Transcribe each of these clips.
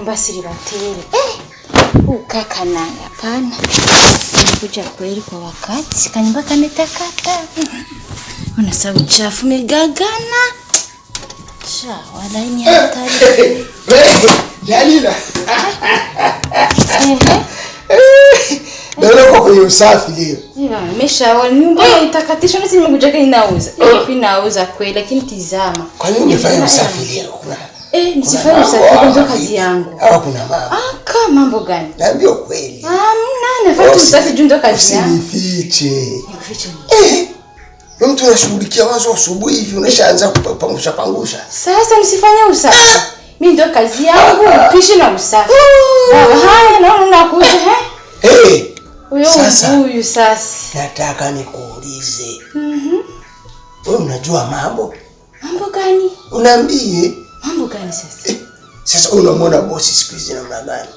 nyumba silibatere. Ukaka naye hapana. Kuja kweli kwa wakati. Kanyumba kametakata. Unasahau uchafu megagana. Sha, wala ni hatari. Jalila. Ndio kwa kwenye usafi leo. Nimeshaona nyumba itakatisha na nimekuja kwa inauza. Ipi nauza kweli lakini tizama. Kwa nini unafanya usafi leo? Nisifanye usafi ndio kazi yangu. Au kuna mambo? Kama mambo gani? Naambia kweli. Nafanya usafi ndio kazi yangu. Usinifiche. Mtu anashughulikia wazo asubuhi hivi unashaanza kupangusha. Sasa nisifanye usafi. Mimi ndio kazi yangu, pishi na usafi. Haya naona unakuja huyu sasa. Nataka nikuulize. Wewe unajua mambo? Mambo gani? Unaambie. Mambo gani sasa? Sasa unamwona bosi siku hizi namna gani?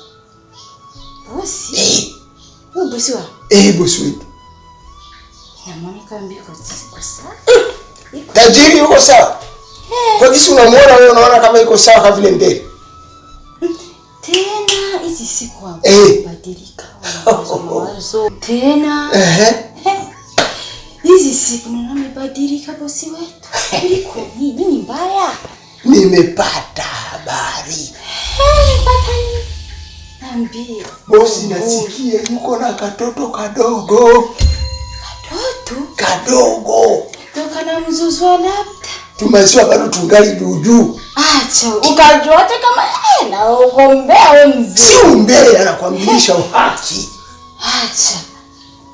Bosi? Wewe bosi wa? Bosi wetu. Namwona kama mbiko kwa sawa. Tajiri yuko sawa? Kwa kisi unamwona wewe unaona kama yuko sawa kama vile mbele. Tena hizi siku hapo badilika. Tena. Hizi siku nimebadilika bosi wetu. Kuliko nini mbaya? Nimepata habari. Pata nini? Niambie. Bosi nasikia yuko na katoto kadogo. Katoto? Kadogo. Toka na mzuzu wa labda. Tumesiwa bado tungali juju. Acha, ukajua hata kama na ugombea wewe mzee. Si umbea anakuambilisha uhaki. Acha.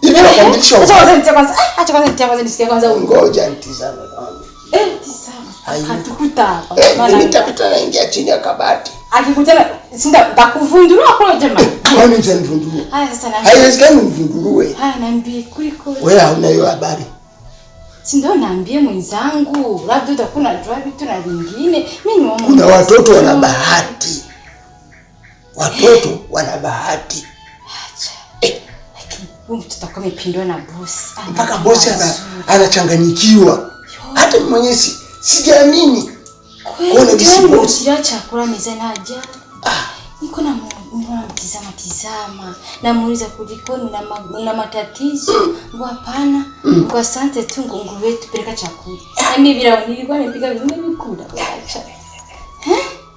Hivi anakuambilisha uhaki. Acha kwanza nisikie kwanza. Ngoja nitizame kwanza. Tizama. Hatukuta hapa. Mimi nitapita naingia chini ya kabati. Akikutana sinda bakuvundurua kwa jamaa. Kwani utanivundurua? Haya sasa na. Haiwezekani univundurue. Haya naambie kuliko. Wewe hauna hiyo habari. Si ndio naambie mwenzangu, labda utakuwa unajua vitu na vingine. Mimi ni mama. Kuna watoto wana bahati. Watoto wana bahati. Acha. Lakini huyu mtoto kama amepindwa na bosi. Mpaka bosi anachanganyikiwa. Hata mwenyewe sijaamini. Kuona jinsi bosi ya chakula mezani haja. Niko na mtizama. Namuuliza kulikoni na matatizo. Ngo hapana. Ngo asante tu ngo wetu peleka chakula. Na mimi bila nilikuwa nipiga vimekula. Acha.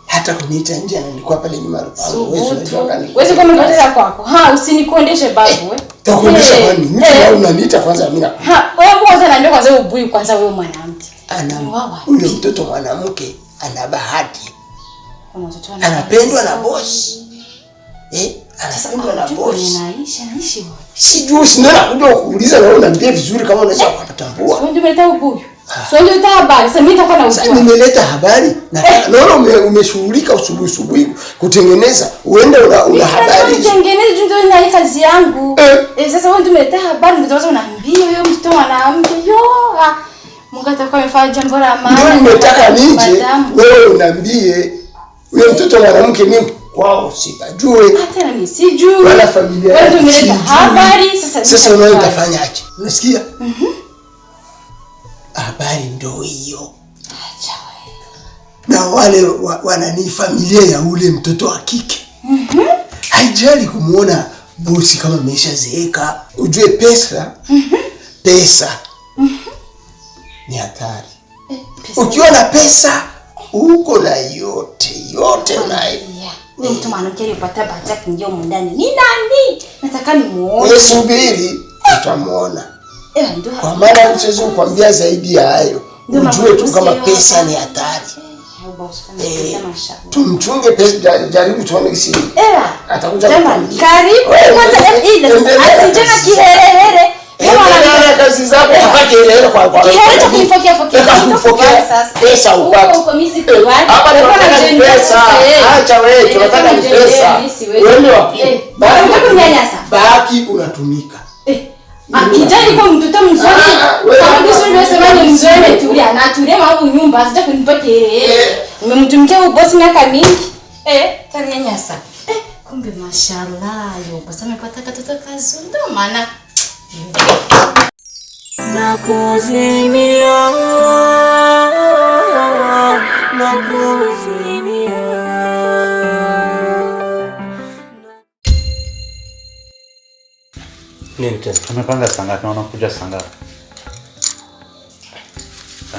Hata kuniita nje na nilikuwa pale nyuma rupango. Wewe kama unataka kwako. Usinikondeshe babu wewe. Takondesha kwani? Mimi au unaniita kwanza mimi na. Wewe kwanza naambia kwanza ubuyu kwanza wewe mwanamke. Huyo mtoto mwanamke ana bahati. Anapendwa na bosi. Anapendwa na bosi. Naishi wapi? Sijui sina nakuja kuuliza na wewe unaniambia vizuri kama unaweza kutambua. Sio ndio umeleta ubuyu. Sio ndio umeleta habari. Sasa mimi nitakuwa na ujua. Nimeleta habari na naona umeshughulika usubuhi kutengeneza. Uende una habari. Kutengeneza ndio ni kazi yangu. Sasa wewe ndio umeleta habari ndio unaambia huyo mtoto mwanamke Mungu atakuwa amefanya jambo la maana. Ndio nimetaka nije wewe unaniambie huyo mtoto mwanamke mimi kwao sipajue. Hata na mimi sijui. Wala familia. Wewe ndio umeleta habari sasa wewe utafanyaje? Unasikia? Habari ndio hiyo. Acha wewe. Na wale wanani familia ya ule mtoto wa kike. Haijali kumuona bosi kama ameshazeeka. Ujue pesa. Pesa. Ni hatari. Ukiwa na pesa uko na yote unayo. Wewe mtu mwanamke aliyepata bahati ndio mndani. Ni nani? Nataka nimuone. Wewe subiri utamuona. Ndio. Kwa maana siwezi kukwambia zaidi ya hayo. Ujue tu kama pesa ni hatari. Tumchunge pesa, jaribu tuone kisi. Atakuja. Karibu kwanza ile. Asijana kiherehere. Wewe kazi zako upate ile kwa kiherehere cha kunifokea sasa. Pesa upate. Hapa tunataka pesa. Acha wewe, tunataka pesa. Wewe ndio wapi? Baki unatumika. Kijana kwa mtoto mzuri. Kama kisho ndio sema ni mzuri tulia na tulia mambo nyumba sija kunipa kelele. Nimemtumikia bosi miaka mingi. Tanyanyasa. Kumbe mashallah yo basi amepata katoto kazuri ndio maana nakuzimia nakuzimia tena? Tumepanga saa ngapi na unakuja saa ngapi?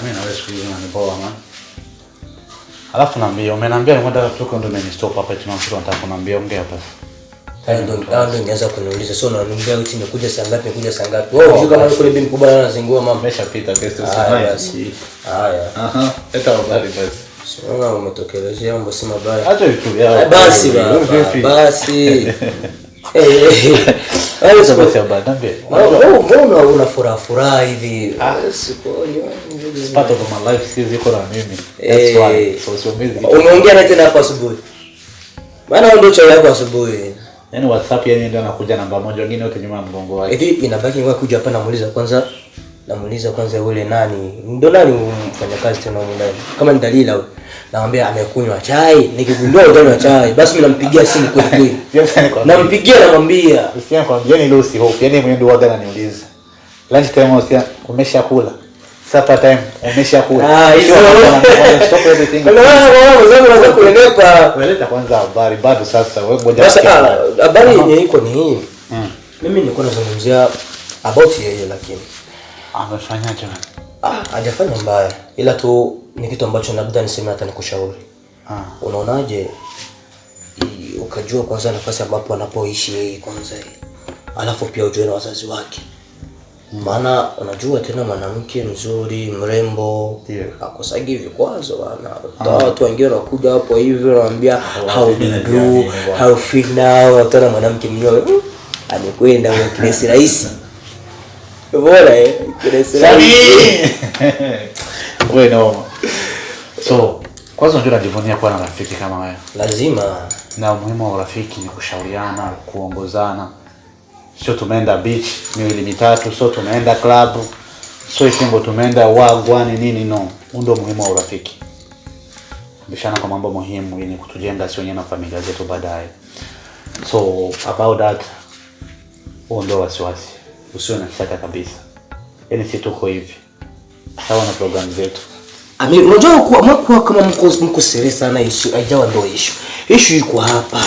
Mimi na wewe siku hizi unanipoa man. Alafu naambia umeniambia nikwenda kutoka ndo stop hapa tunataka kuniambia ongea basi. Ndio nianza kuniuliza sio unaniambia eti nimekuja saa ngapi nimekuja saa ngapi. Wewe unajua kama yule bibi mkubwa anazingua mama ameshapita guest basi. Haya. Eta habari basi. Sio umetokelezea mambo si mabaya. Acha vitu yao. Basi basi. Hayo sababu ya badambe. Mbona una furaha hivi? It's part of my life skills iko na mimi. That's why. So busy. Umeongea na tena hapo asubuhi. Maana ndio chai yako asubuhi. Yaani WhatsApp yeye ndio anakuja namba 1 wengine wote nyuma ya mgongo wake. Hivi inabaki ngoja kuja hapa namuuliza kwanza yule nani? Ndio nani mfanya kazi tena mwenyewe? Kama ni Dalila huyo. Namwambia amekunywa chai, nikigundua ndani chai, basi mimi nampigia simu kwa kweli. Nampigia namwambia, usianze kwambia ni Lucy hope. Yaani mwenyewe ndio waga ananiuliza. Lunch time usia umeshakula. Supper time umeshakula. Hizo stop everything. Unaweza kuelepa. Weleta kwanza habari bado sasa wewe ngoja. Sasa habari yenyewe iko ni hii. Mimi nilikuwa nazungumzia about yeye lakini amefanyaje? Hajafanya mbaya. Ila tu ni kitu ambacho labda niseme hata nikushauri. Unaonaje ukajua kwanza nafasi ambapo anapoishi yeye kwanza. Alafu pia ujue na wazazi wake. Maana unajua tena mwanamke mzuri, mrembo, akosagi vikwazo bana. Watu wengine wanakuja hapo hivi wanaambia how do you do, how feel now, tena mwanamke mwenyewe amekwenda kwa kesi rahisi. Bora kesi rahisi. Wewe no. So, kwanza unajua najivunia kuwa na rafiki kama wewe. Lazima. Na umuhimu wa rafiki ni kushauriana, kuongozana. Sio tumeenda beach miwili mitatu, sio tumeenda club, sio hivyo tumeenda wagwani nini no. Ndio muhimu wa urafiki. Bishana kwa mambo muhimu yenye kutujenga sio nyinyi na familia zetu baadaye. So about that ndio wasiwasi. Usio na shaka kabisa. Yaani si tuko hivi. Sawa na program zetu. Unajua kwa kama mko serious sana issue haijawa ndio issue iko hapa.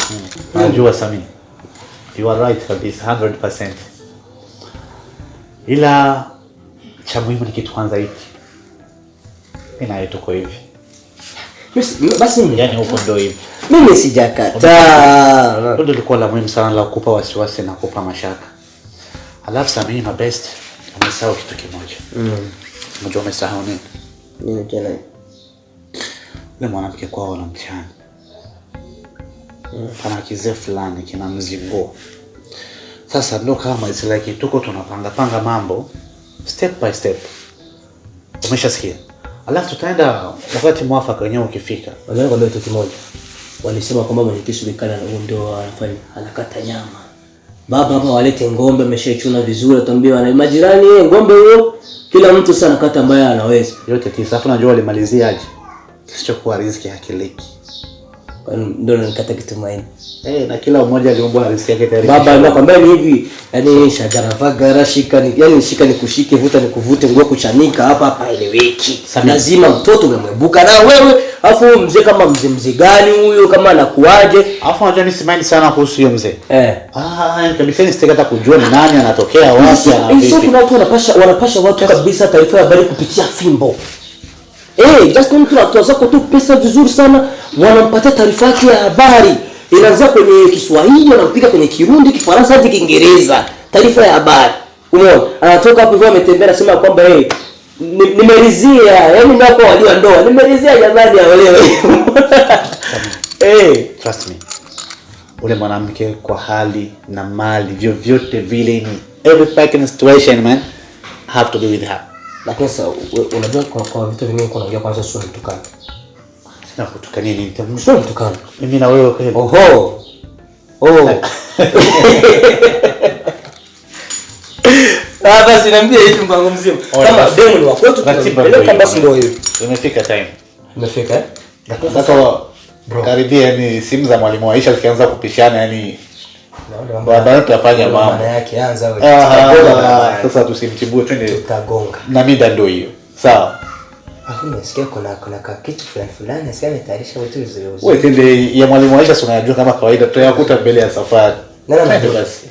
Najua Sami. You are right kabisa 100%. Ila cha muhimu ni kitu kwanza hiki. Mimi na tuko hivi. Basi mimi yani huko ndio hivi. Mimi sijakataa. Ndio lilikuwa la muhimu sana la kukupa wasiwasi na kukupa mashaka. Alafu Sami my best umesahau kitu kimoja. Unajua umesahau nini? Nini tena? Yule mwanamke kwao na mtihani. Pana kizee fulani kina mzigo. Sasa ndio kama it's like tuko tunapanga mambo step by step. Umeshasikia? Alafu tutaenda wakati mwafaka wenyewe ukifika. Wale kwa kitu kimoja. Walisema kwamba mwenyekiti Bikana ndio anafanya anakata nyama. Baba hapa walete ng'ombe ameshaichuna vizuri atambia na majirani ng'ombe huyo kila mtu sana kata ambaye anaweza. Yote tisa afu najua walimaliziaje. Kisichokuwa riziki hakiliki. Ndio nikata kitumaini. Na kila mmoja aliomba riziki yake tayari. Baba anakuambia ni hivi, yani shajara vagara shika ni yani shika ni kushike vuta ni kuvute nguo kuchanika hapa eleweki. Lazima mtoto umemwebuka na wewe, afu mzee kama mzee gani huyo kama anakuaje? Afu unajua nisimind sana kuhusu huyo mzee. Kabisa nisitaka hata kujua ni nani anatokea wapi anavipi. Sio kuna watu wanapasha watu kabisa taarifa ya habari kupitia fimbo. Just mtu anatoa tu pesa vizuri sana, wanampatia taarifa yake ya habari. Inaanza kwenye Kiswahili, wanapiga kwenye Kirundi, Kifaransa hadi Kiingereza. Taarifa ya habari. Umeona? Anatoka hapo hivyo ametembea anasema kwamba nimeridhia, yaani ndio kwa walio ndoa. Nimeridhia jamani aolewe. Trust me. Ule mwanamke kwa hali na mali vyovyote vile ni every fucking situation man have to be with her. Lakini sasa unajua kwa vitu vingine kunaongea kwanza sio mtukana. Sina kutukania nini? Sio mtukana. Mimi na wewe kweli. Basi niambie hivi mpango mzima. Kama demo ni wako tu. Ile basi ndio hiyo. Imefika time. Imefika Sasa karibia ni simu za mwalimu Aisha zikianza kupishana yani baadaye tutafanya mambo. Maana yake anza wewe. Sasa tusimtibue twende. Tutagonga. Na mida ndio hiyo. Sawa. Nasikia kuna kitu fulani nasikia nitayarisha vitu vizuri. Wewe tende ya mwalimu Aisha unajua kama kawaida tutayakuta mbele ya safari. Basi.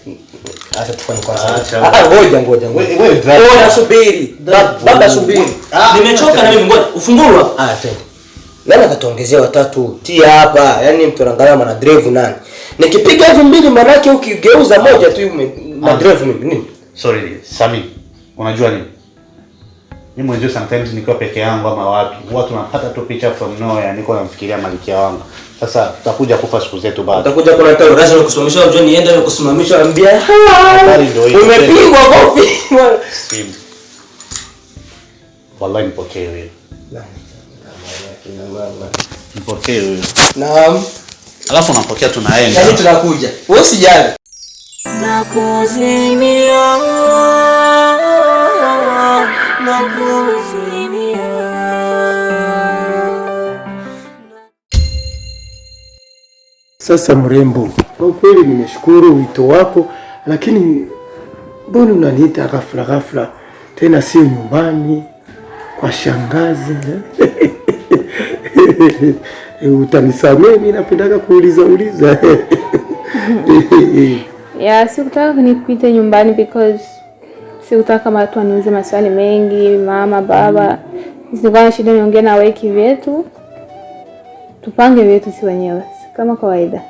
Acha tufanye kwanza. Ngoja. Wewe subiri. Baba subiri. Nimechoka na mimi ngoja. Ufungulwa. Twende. Nani akatuongezea watatu? Tia hapa. Yaani mtu anaangalia mana drive nani. Nikipiga hivi mbili maana yake ukigeuza moja tu na drive mimi nini? Sorry, Sami. Unajua nini? Mimi mwenyewe sometimes nikiwa peke yangu ama wapi, huwa tunapata tu picha from nowhere, niko namfikiria malikia wangu. Sasa tutakuja kufa siku zetu baada. Utakuja kuna tao rasmi na kusimamisha unajua nienda na kusimamisha anambia. Umepigwa kofi. Simu. Wallahi nipokee wewe. Nipokee wewe. Naam. Alafu unapokea tunaenda. Yaani tunakuja. Wewe usijali. Nakuzimia. Sasa mrembo, kwa kweli nimeshukuru wito wako, lakini mbona unaniita ghafla tena sio nyumbani kwa shangazi? Utanisamehe, mimi napendaka kuuliza. Yeah, sikutaka nikuite nyumbani because sikutaka watu waniulize maswali mengi, mama, baba. Sikuwa na shida niongee na wewe kivyetu. Tupange vyetu si wenyewe kama kawaida.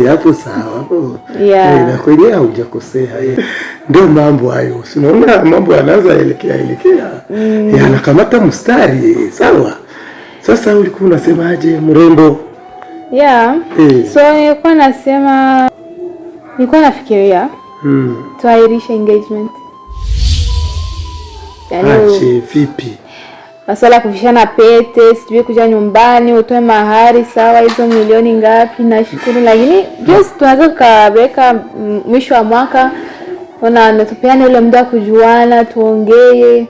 Hapo sawa hapo. Yeah. Na kweli hujakosea. Ndio mambo hayo. Unaona mambo yanaanza elekea. Anakamata mstari, sawa. Sasa ulikuwa unasemaje mrembo? Yeah. So nilikuwa nafikiria tuairisha engagement. Yaani vipi? Masuala kuvishana pete, sijui kuja nyumbani, utoe mahari, sawa, hizo milioni ngapi, nashukuru, lakini just tunaweza kaweka mwisho wa mwaka natupeana ile muda kujuana, tuongee.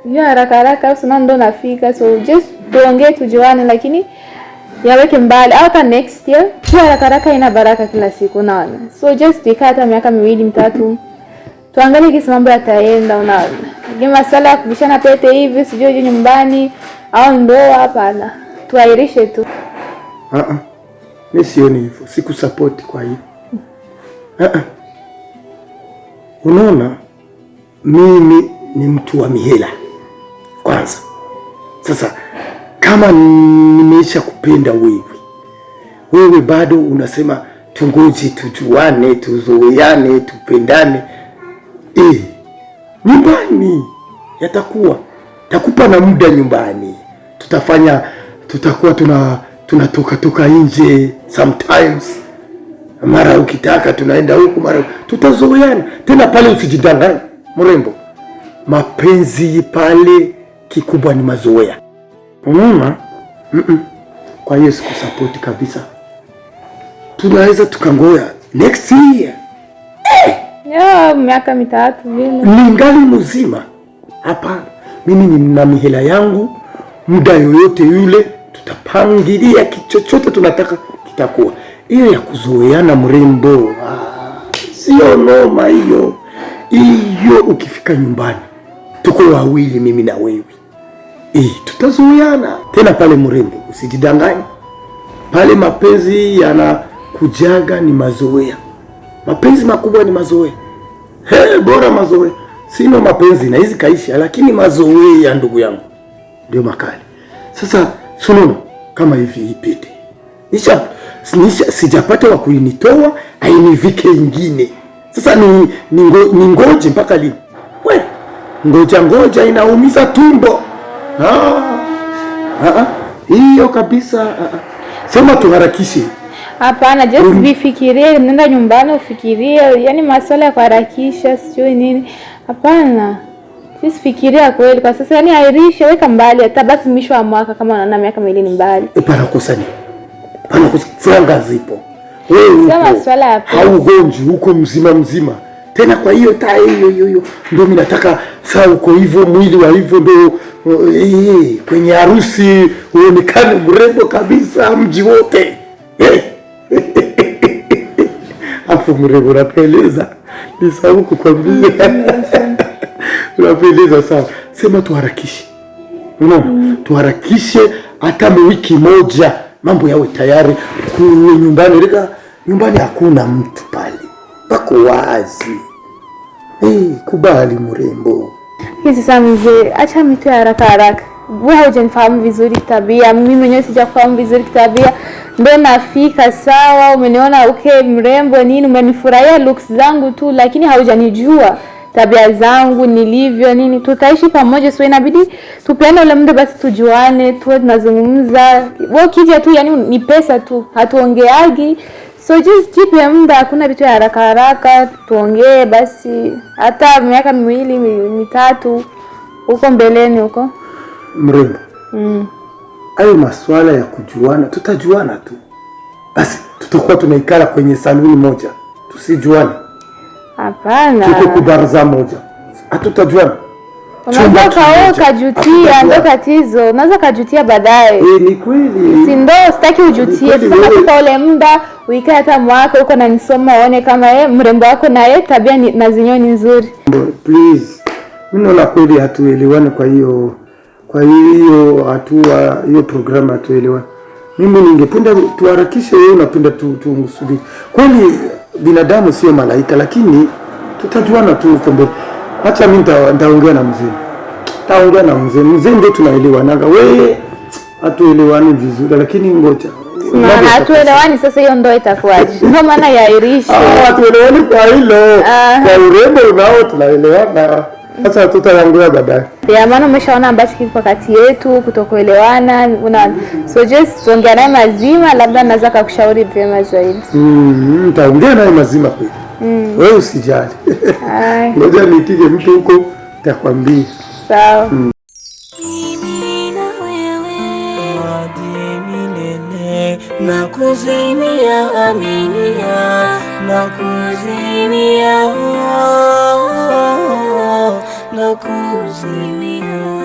Hiyo haraka sana ndo nafika, so just tuongee tujuane, lakini yaweke mbali hata next year. Hiyo haraka ina baraka kila siku, unaona. So just ikata miaka 2-3 tuangalie kisi mambo yataenda, unaona. Lakini masala ya kubishana pete hivi sijui nyumbani au ndoa, hapana. Tuairishe tu. Mimi sioni hivyo. Sikusupport kwa hiyo. Unaona, mimi ni mtu wa mihela kwanza. Sasa kama nimeisha kupenda wewe bado unasema tungoje tujuane, tuzoeane, tupendane. Nyumbani yatakuwa takupa na muda nyumbani, tutakuwa tunatoka nje sometimes, mara ukitaka tunaenda huku, mara tutazoeana tena pale. Usijidanganye mrembo, mapenzi pale kikubwa ni mazoea, unaona. Kwa hiyo sikusupport kabisa. Tunaweza tukangoja next year. Miaka 3 vile. Ningali mzima. Hapana. Mimi nina mihela yangu, muda yoyote yule tutapangilia kichochote tunataka kitakuwa. Hiyo ya kuzoeana mrembo, sio noma hiyo. Hiyo ukifika nyumbani tuko wawili, mimi na wewe. Tutazoeana. Tena pale mrembo, usijidanganye. Pale mapenzi yanakujaga ni mazoea. Mapenzi makubwa ni mazoea. Bora mazoea. Sino mapenzi na hizi kaisha, lakini mazoea ndugu yangu ndio makali. Sasa sunono kama hivi ipite. Sijapata wa kuinitoa, ainivike ingine. Sasa ni ngoje mpaka lini? Ngoja inaumiza tumbo. Hiyo kabisa. Sema tuharakishe. Hapana, just bifikirie, nenda nyumbani ufikirie, yani masuala ya kuharakisha sijui nini. Hapana. Just fikiria kweli kwa sasa, yani airisha, weka mbali hata basi mwisho wa mwaka kama unaona miaka 2 mbali. Pana kusani. Franga zipo. Wewe sema masuala ya haugonji huko mzima. Tena kwa hiyo hiyo ndio mimi nataka saa uko hivyo, mwili wa hivyo ndio kwenye harusi uonekane mrembo kabisa mji wote. Afu mrembo unapeleza. Nisahau kukwambia. Unapeleza sawa. Sema tuharakishe. Unaona? Tuharakishe hata wiki moja mambo yawe tayari. Nyumbani hakuna mtu pale. wako wazi. Kubali mrembo. Hizi sasa mzee, acha mito ya haraka haraka. Wewe hujanifahamu vizuri kitabia, mimi mwenyewe sijafahamu vizuri kitabia. Ndio nafika sawa, umeniona okay mrembo nini, umenifurahia looks zangu tu, lakini haujanijua tabia zangu nilivyo nini. Tutaishi pamoja, so inabidi tupeane ule muda basi tujuane, tuwe tunazungumza. Wewe kija tu yani ni pesa tu, hatuongeagi. So just jipe muda, hakuna vitu ya haraka haraka, tuongee basi hata miaka 2 3 huko mbeleni huko. Mrembo. Hayo maswala ya kujuana, tutajuana tu. Basi tutakuwa tunaikala kwenye saluni moja. Tusijuane. Hapana. Tuko kubaraza moja. Hatutajuana. Unaweza kajutia, ndio tatizo. Unaweza kajutia baadaye. Ni kweli. Si ndio, sitaki ujutie. Sasa katika ule muda uikae hata mwaka huko na nisoma uone kama mrembo wako na tabia na zinyo ni nzuri. Please. Mimi naona kweli hatuelewani, kwa hiyo hatua hiyo programu hatuelewani. Mimi ningependa tuharakishe, wewe unapenda tusubiri. Kweli binadamu sio malaika, lakini tutajuana tu kwamba acha mimi nitaongea na mzee. Taongea na mzee. Mzee ndio tunaelewana. Wewe hatuelewani vizuri, lakini ngoja. Maana hatuelewani sasa, hiyo ndio itakuwaje? Ndio maana yairishe. Hatuelewani kwa hilo. Kwa urembo unao tunaelewana. Sasa tutaongea baadaye. Ya maana umeshaona ambacho kiko kati yetu kutokuelewana, so just tuongea naye mazima, labda naweza kukushauri vyema zaidi. Nitaongea naye mazima kweli. Wewe usijali. Ngoja nipige mtu huko nitakwambia. Sawa. Mimi na wewe hadi milele, nakuzimia aminia, nakuzimia, nakuzimia.